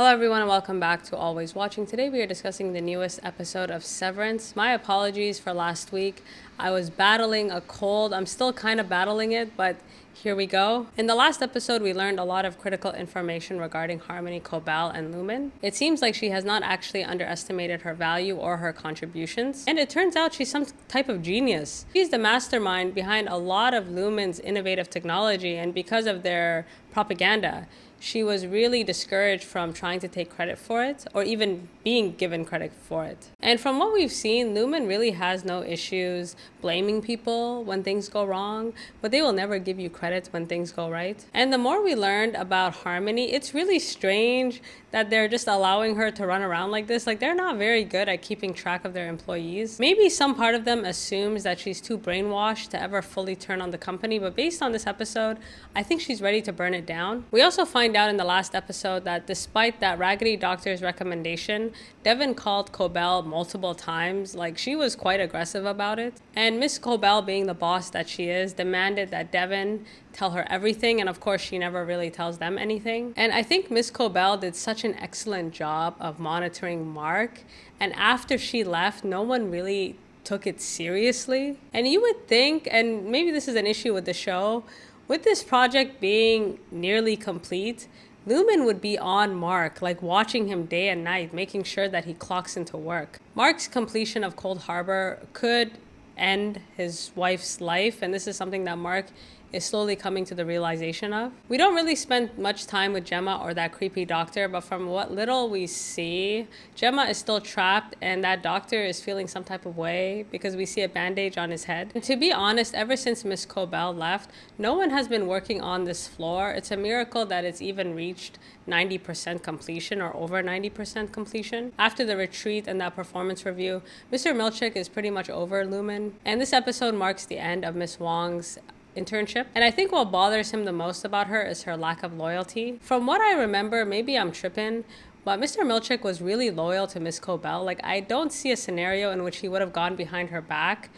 Hello everyone and welcome back to Always Watching. Today we are discussing the newest episode of Severance. My apologies for last week. I was battling a cold. I'm still kind of battling it, but here we go. In the last episode, we learned a lot of critical information regarding Harmony, Cobell, and Lumen. It seems like she has not actually underestimated her value or her contributions. And it turns out she's some type of genius. She's the mastermind behind a lot of Lumen's innovative technology, and because of their propaganda, she was really discouraged from trying to take credit for it or even being given credit for it. And from what we've seen, Lumen really has no issues blaming people when things go wrong, but they will never give you credit when things go right. And the more we learned about Harmony, it's really strange that they're just allowing her to run around like this. Like, they're not very good at keeping track of their employees. Maybe some part of them assumes that she's too brainwashed to ever fully turn on the company, but based on this episode, I think she's ready to burn it down. We also find out in the last episode that despite that Raggedy Doctor's recommendation, Devon called Cobell multiple times. Like, she was quite aggressive about it. And Miss Cobell, being the boss that she is, demanded that Devon tell her everything, and of course she never really tells them anything. And I think Miss Cobell did such an excellent job of monitoring Mark, and after she left, no one really took it seriously. And you would think, and maybe this is an issue with the show, with this project being nearly complete, Lumen would be on Mark, like watching him day and night, making sure that he clocks into work. Mark's completion of Cold Harbor could end his wife's life, and this is something that Mark is slowly coming to the realization of. We don't really spend much time with Gemma or that creepy doctor, but from what little we see, Gemma is still trapped and that doctor is feeling some type of way because we see a bandage on his head. And to be honest, ever since Miss Cobell left, no one has been working on this floor. It's a miracle that it's even reached 90% completion or over 90% completion. After the retreat and that performance review, Mr. Milch is pretty much over Lumen. And this episode marks the end of Miss Wong's internship. And I think what bothers him the most about her is her lack of loyalty. From what I remember, maybe I'm tripping, but Mr. Milchick was really loyal to Miss Cobell. Like, I don't see a scenario in which he would have gone behind her back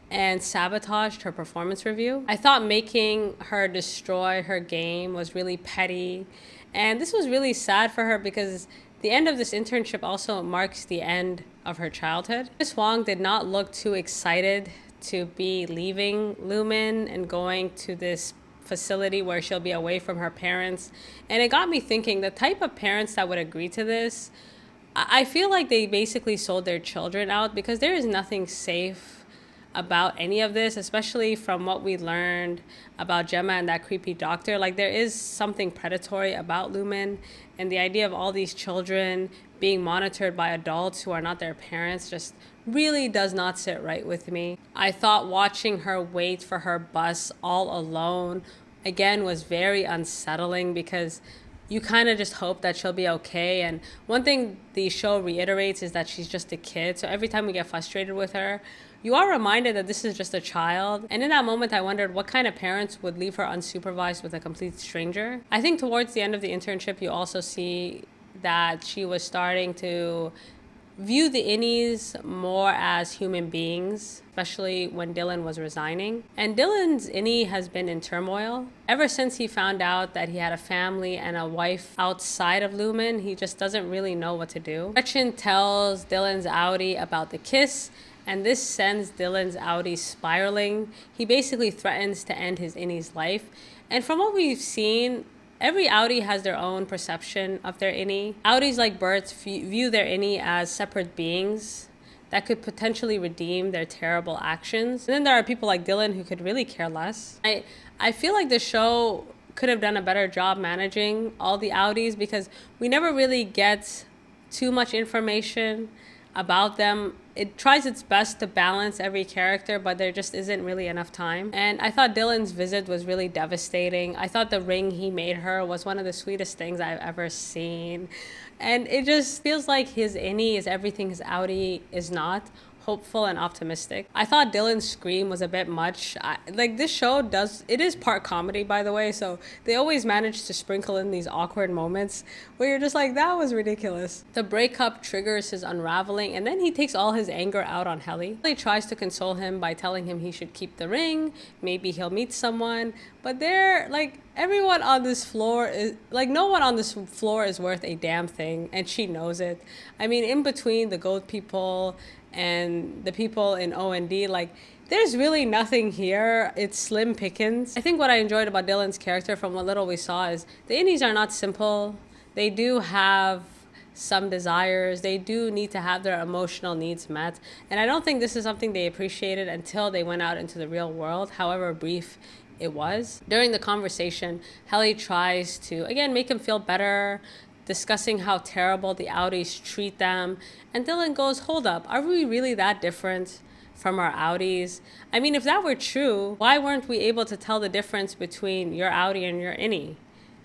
and sabotaged her performance review. I thought making her destroy her game was really petty. And this was really sad for her because the end of this internship also marks the end of her childhood. Miss Wong did not look too excited to be leaving Lumen and going to this facility where she'll be away from her parents. And it got me thinking, the type of parents that would agree to this, I feel like they basically sold their children out because there is nothing safe about any of this, especially from what we learned about Gemma and that creepy doctor. Like, there is something predatory about Lumen, and the idea of all these children being monitored by adults who are not their parents just really does not sit right with me. I thought watching her wait for her bus all alone again was very unsettling because you kind of just hope that she'll be okay. And one thing the show reiterates is that she's just a kid. So every time we get frustrated with her, you are reminded that this is just a child. And in that moment, I wondered what kind of parents would leave her unsupervised with a complete stranger. I think towards the end of the internship, you also see that she was starting to view the Innies more as human beings, especially when Dylan was resigning. And Dylan's Innie has been in turmoil. Ever since he found out that he had a family and a wife outside of Lumen, he just doesn't really know what to do. Gretchen tells Dylan's outie about the kiss, and this sends Dylan's outie spiraling. He basically threatens to end his Innie's life. And from what we've seen, every outie has their own perception of their Innie. Outies like Bert's view their Innie as separate beings that could potentially redeem their terrible actions. And then there are people like Dylan who could really care less. I feel like the show could have done a better job managing all the outies because we never really get too much information about them. It tries its best to balance every character, but there just isn't really enough time. And I thought Dylan's visit was really devastating. I thought the ring he made her was one of the sweetest things I've ever seen. And it just feels like his Innie is everything his outie is not. Hopeful and optimistic. I thought Dylan's scream was a bit much. Like, this show it is part comedy, by the way, so they always manage to sprinkle in these awkward moments where you're just like, that was ridiculous. The breakup triggers his unraveling, and then he takes all his anger out on Helly. He tries to console him by telling him he should keep the ring, maybe he'll meet someone, but they're like, Everyone on this floor is like, no one on this floor is worth a damn thing, and she knows it. I mean, in between the goat people and the people in O&D, like, there's really nothing here. It's slim pickings. I think what I enjoyed about Dylan's character from what little we saw is the Innies are not simple. They do have some desires. They do need to have their emotional needs met. And I don't think this is something they appreciated until they went out into the real world, however brief it was. During the conversation, Helly tries to, again, make him feel better, discussing how terrible the outies treat them. And Dylan goes, hold up, are we really that different from our outies? I mean, if that were true, why weren't we able to tell the difference between your outie and your innie?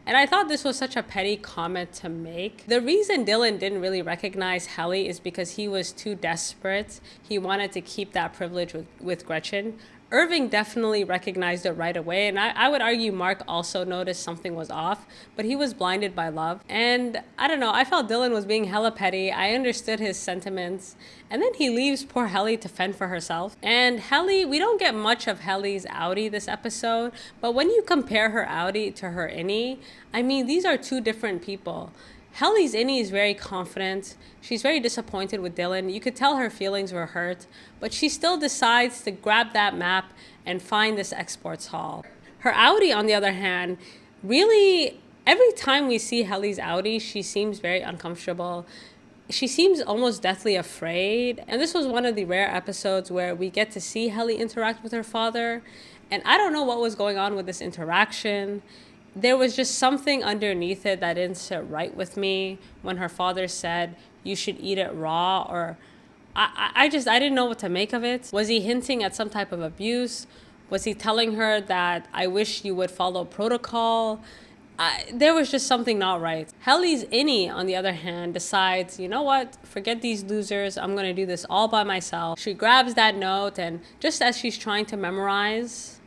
And I thought this was such a petty comment to make. The reason Dylan didn't really recognize Helly is because he was too desperate. He wanted to keep that privilege with Gretchen. Irving definitely recognized it right away, and I would argue Mark also noticed something was off, but he was blinded by love. And I don't know, I felt Dylan was being hella petty. I understood his sentiments. And then he leaves poor Helly to fend for herself. And Helly, we don't get much of Helly's outie this episode, but when you compare her outie to her innie, I mean, these are two different people. Helly's innie is very confident. She's very disappointed with Dylan. You could tell her feelings were hurt, but she still decides to grab that map and find this exports hall. Her outie, on the other hand, really, every time we see Helly's outie, she seems very uncomfortable. She seems almost deathly afraid. And this was one of the rare episodes where we get to see Helly interact with her father. And I don't know what was going on with this interaction. There was just something underneath it that didn't sit right with me when her father said, you should eat it raw, or I didn't know what to make of it. Was he hinting at some type of abuse? Was he telling her that I wish you would follow protocol? There was just something not right. Helly's innie, on the other hand, decides, you know what, forget these losers. I'm going to do this all by myself. She grabs that note, and just as she's trying to memorize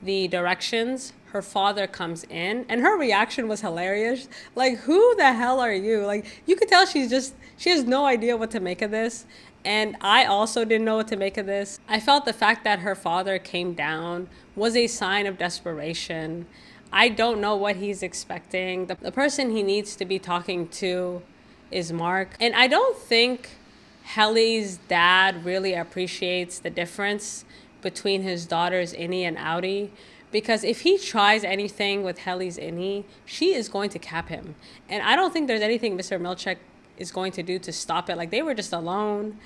the directions, her father comes in, and her reaction was hilarious. Like, who the hell are you? Like, you could tell she has no idea what to make of this. And I also didn't know what to make of this. I felt the fact that her father came down was a sign of desperation. I don't know what he's expecting. The person he needs to be talking to is Mark. And I don't think Helly's dad really appreciates the difference between his daughter's innie and outie. Because if he tries anything with Helly's innie, she is going to cap him. And I don't think there's anything Mr. Milch is going to do to stop it. Like, they were just alone.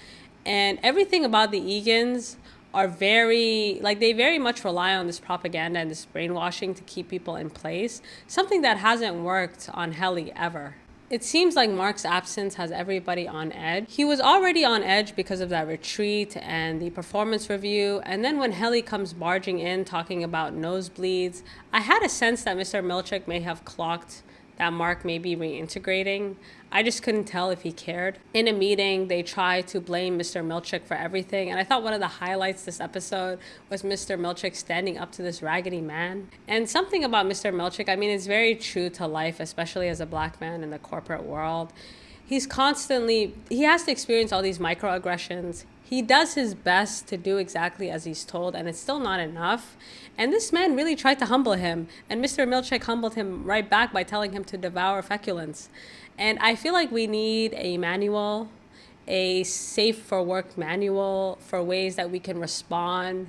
And everything about the Egans are they very much rely on this propaganda and this brainwashing to keep people in place. Something that hasn't worked on Helly ever. It seems like Mark's absence has everybody on edge. He was already on edge because of that retreat and the performance review. And then when Helly comes barging in talking about nosebleeds, I had a sense that Mr. Milchick may have clocked that Mark may be reintegrating. I just couldn't tell if he cared. In a meeting, they try to blame Mr. Milchick for everything. And I thought one of the highlights this episode was Mr. Milchick standing up to this raggedy man. And something about Mr. Milchick, I mean, it's very true to life, especially as a black man in the corporate world. He has to experience all these microaggressions. He does his best to do exactly as he's told, and it's still not enough. And this man really tried to humble him, and Mr. Milchick humbled him right back by telling him to devour feculence. And I feel like we need a manual, a safe for work manual for ways that we can respond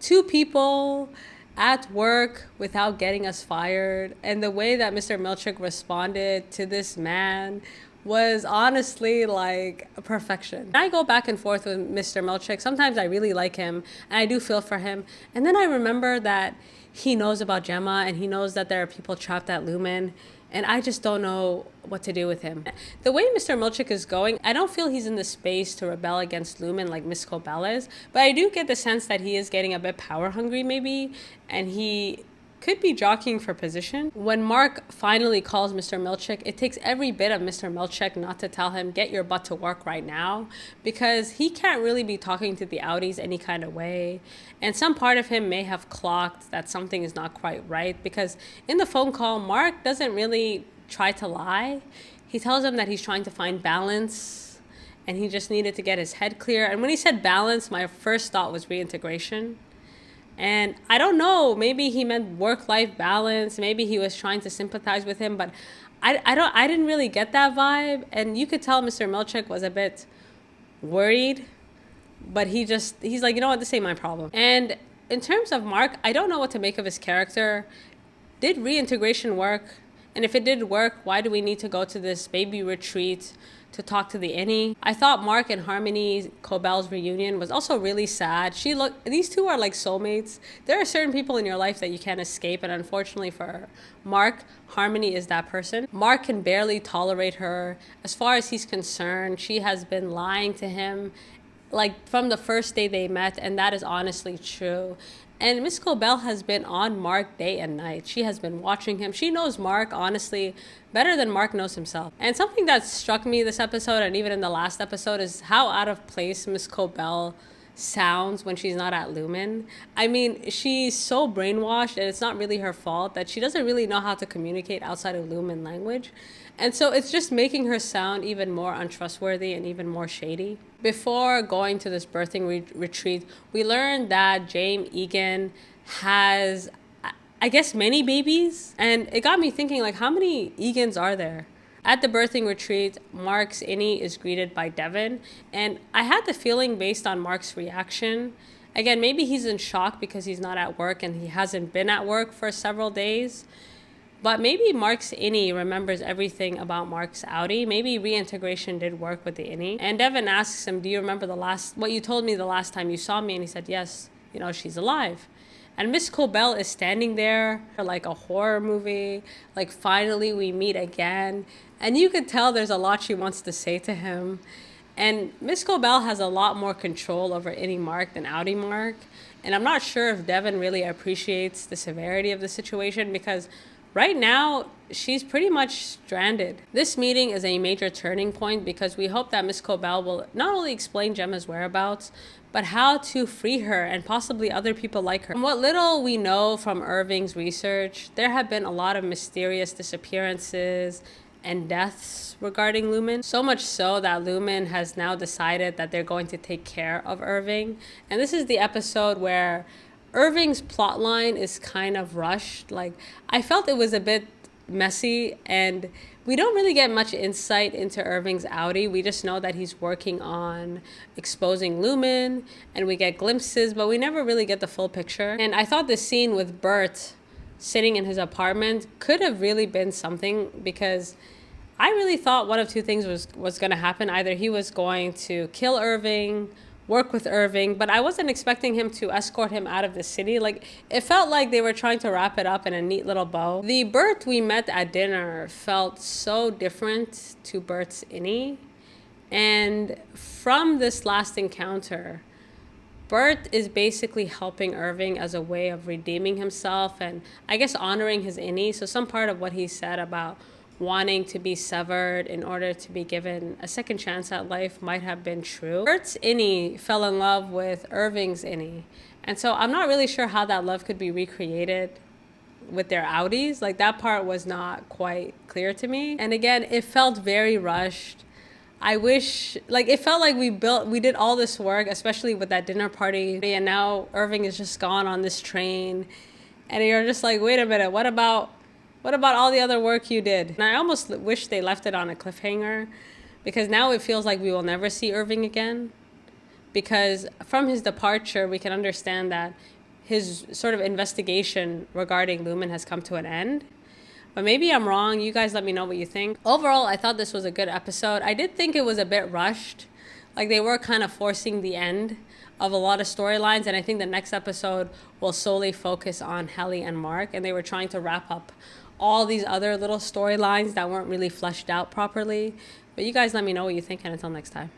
to people at work without getting us fired. And the way that Mr. Milchick responded to this man was honestly like perfection. I go back and forth with Mr. Milchick. Sometimes I really like him and I do feel for him. And then I remember that he knows about Gemma and he knows that there are people trapped at Lumen. And I just don't know what to do with him. The way Mr. Milchick is going, I don't feel he's in the space to rebel against Lumen like Miss Cobell is. But I do get the sense that he is getting a bit power hungry maybe. And he could be jockeying for position. When Mark finally calls Mr. Milchick, it takes every bit of Mr. Milchick not to tell him, get your butt to work right now, because he can't really be talking to the outies any kind of way. And some part of him may have clocked that something is not quite right, because in the phone call, Mark doesn't really try to lie. He tells him that he's trying to find balance and he just needed to get his head clear. And when he said balance, my first thought was reintegration. And I don't know, maybe he meant work-life balance. Maybe he was trying to sympathize with him, but I didn't really get that vibe. And you could tell Mr. Milchik was a bit worried, but he's like, you know what, this ain't my problem. And in terms of Mark, I don't know what to make of his character. Did reintegration work? And if it did work, why do we need to go to this baby retreat to talk to the Innie? I thought Mark and Harmony Cobell's reunion was also really sad. These two are like soulmates. There are certain people in your life that you can't escape, and unfortunately for Mark, Harmony is that person. Mark can barely tolerate her. As far as he's concerned, she has been lying to him like from the first day they met, and that is honestly true. And Miss Cobell has been on Mark day and night. She has been watching him. She knows Mark, honestly, better than Mark knows himself. And something that struck me this episode, and even in the last episode, is how out of place Miss Cobell sounds when she's not at Lumen. I mean, she's so brainwashed, and it's not really her fault that she doesn't really know how to communicate outside of Lumen language. And so it's just making her sound even more untrustworthy and even more shady. Before going to this birthing retreat, we learned that James Egan has, I guess, many babies. And it got me thinking, like, how many Egans are there? At the birthing retreat, Mark's Innie is greeted by Devon. And I had the feeling, based on Mark's reaction, again, maybe he's in shock because he's not at work and he hasn't been at work for several days. But maybe Mark's Innie remembers everything about Mark's outie. Maybe reintegration did work with the Innie. And Devon asks him, do you remember what you told me the last time you saw me? And he said, yes, she's alive. And Miss Cobell is standing there like a horror movie, like finally we meet again. And you could tell there's a lot she wants to say to him. And Miss Cobell has a lot more control over Innie Mark than outie Mark. And I'm not sure if Devon really appreciates the severity of the situation, because right now, she's pretty much stranded. This meeting is a major turning point because we hope that Miss Cobell will not only explain Gemma's whereabouts, but how to free her and possibly other people like her. From what little we know from Irving's research, there have been a lot of mysterious disappearances and deaths regarding Lumen. So much so that Lumen has now decided that they're going to take care of Irving. And this is the episode where Irving's plotline is kind of rushed. Like, I felt it was a bit messy, and we don't really get much insight into Irving's outie. We just know that he's working on exposing Lumen, and we get glimpses, but we never really get the full picture. And I thought the scene with Bert sitting in his apartment could have really been something, because I really thought one of two things was going to happen. Either he was going to kill Irving, work with Irving, but I wasn't expecting him to escort him out of the city. Like, it felt like they were trying to wrap it up in a neat little bow. The Bert we met at dinner felt so different to Bert's Innie. And from this last encounter, Bert is basically helping Irving as a way of redeeming himself and I guess honoring his Innie. So some part of what he said about wanting to be severed in order to be given a second chance at life might have been true. Bert's Innie fell in love with Irving's Innie. And so I'm not really sure how that love could be recreated with their outies. Like, that part was not quite clear to me. And again, it felt very rushed. I wish, like, it felt like we did all this work, especially with that dinner party, and now Irving is just gone on this train. And you're just like, wait a minute, what about all the other work you did? And I almost wish they left it on a cliffhanger, because now it feels like we will never see Irving again. Because from his departure, we can understand that his sort of investigation regarding Lumen has come to an end. But maybe I'm wrong. You guys let me know what you think. Overall, I thought this was a good episode. I did think it was a bit rushed. Like, they were kind of forcing the end of a lot of storylines, and I think the next episode will solely focus on Helly and Mark, and they were trying to wrap up all these other little storylines that weren't really fleshed out properly. But you guys let me know what you think, and until next time.